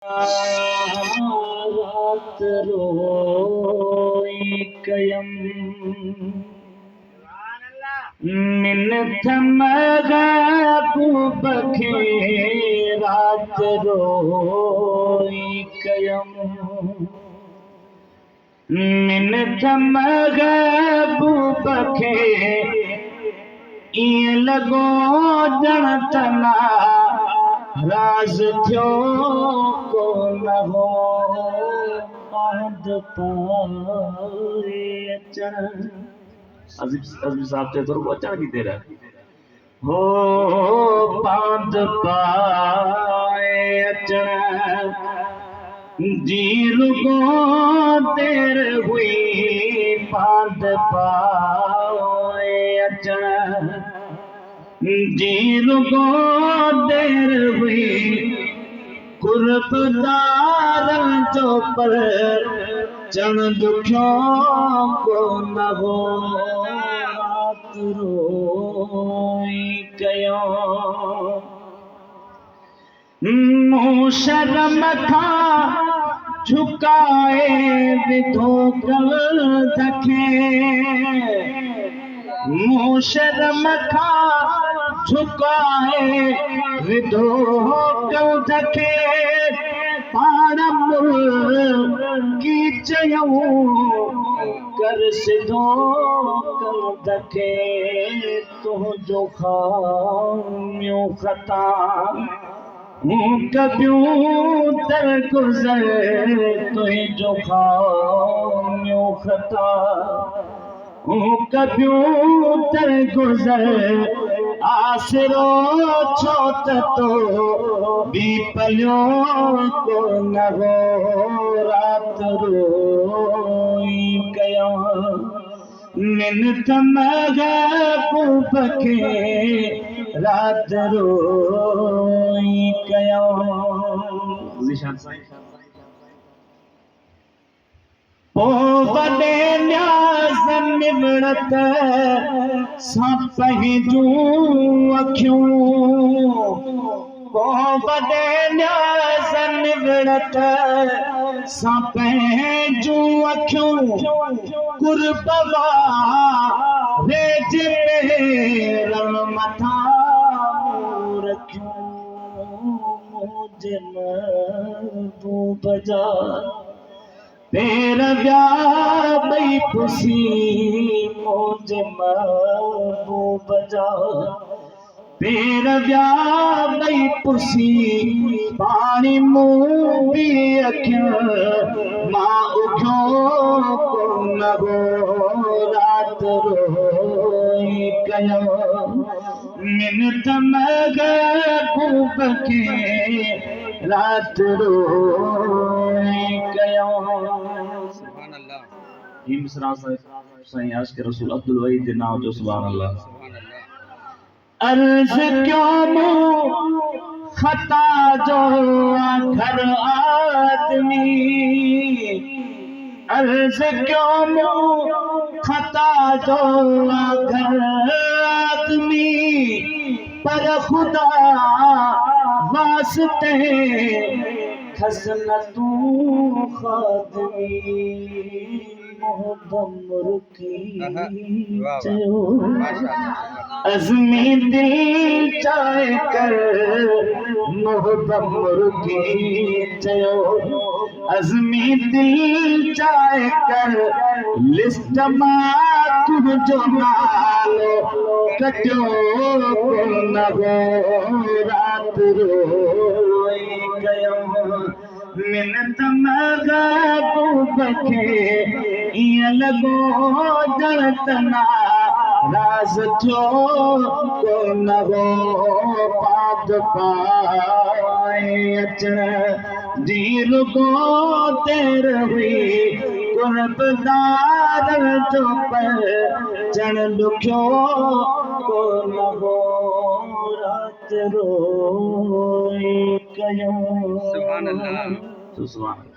रात रोई कयम मिन्नत महबूब खे रात रोई कयम मिन्नत महबूब खे ईअं लॻो ॼण तना राज थियो कोन हो पाद पाए अचण अज़ीम साहब चए थो अचण जी देर हो पाद पाए अचण जी रुगो देर हुई पाद पाए अचण जी रुगो देर हुई कुर्बदारन जो पर चण दुखियो कोन हो रात रोई कयो मूं शर्म खां झुकाए विधो गर्द खे मूं शर्म खां झुकाए विधो गर्द खे पाण मुल्की चयूं कर सिधो गर्द खे तुंहिंजो खामियूं ख़ता कबियूं दरगुज़र तुंहिंजो खामियूं ख़ता कबियूं दरगुज़र आसरो छो त तो बि पलियो कोन हो रात रोई कयो मिन्नत महबूब खे रात रोई कयो पोइ वॾे न्याज़ निवड़त सां पंहिंजूं अखियूं पोइ वॾे न्याज़ निवड़त सां पंहिंजूं अखियूं कुर्ब वेझ पेरन मथां रखियूं मुंहिंजे महबूब जा पेर विया ॿई पुसी मुंहिंजे महबूब जा पेर विया ॿई पुसी पाणी मूं बि अखियूं मां उठियो कोन हो रात रोई कयो मिन्नत महबूब खे रात रोई कयो मिसरा साईं आशिक़ रसूल अब्दुल वहीद जे नाम जो सुभान अल्लाह अर्ज़ क्यों मूं ख़ता जो घर आदमी अर्ज़ क्यों मूं ख़ता जो घर आदमी पर खुदा वास्ते खसन तूं खादमी मोहब्बत मुर्की चयो अज़मी दिल चाहे कर मोहब्बत मुर्की चयो अज़मी दिल चाहे कर लिस्ट मां तुंहिंजो नालो कटियो कोन हो रात रोई कयो मिन्नत महबूब खे ईअं लॻो ॼण तना राज थियो कोन हो पाद पाए अचण जी रुगो देर हुई कुर्बदार जो पर चण दुखियो कोन हो रात रोई कयो सुभान अल्लाह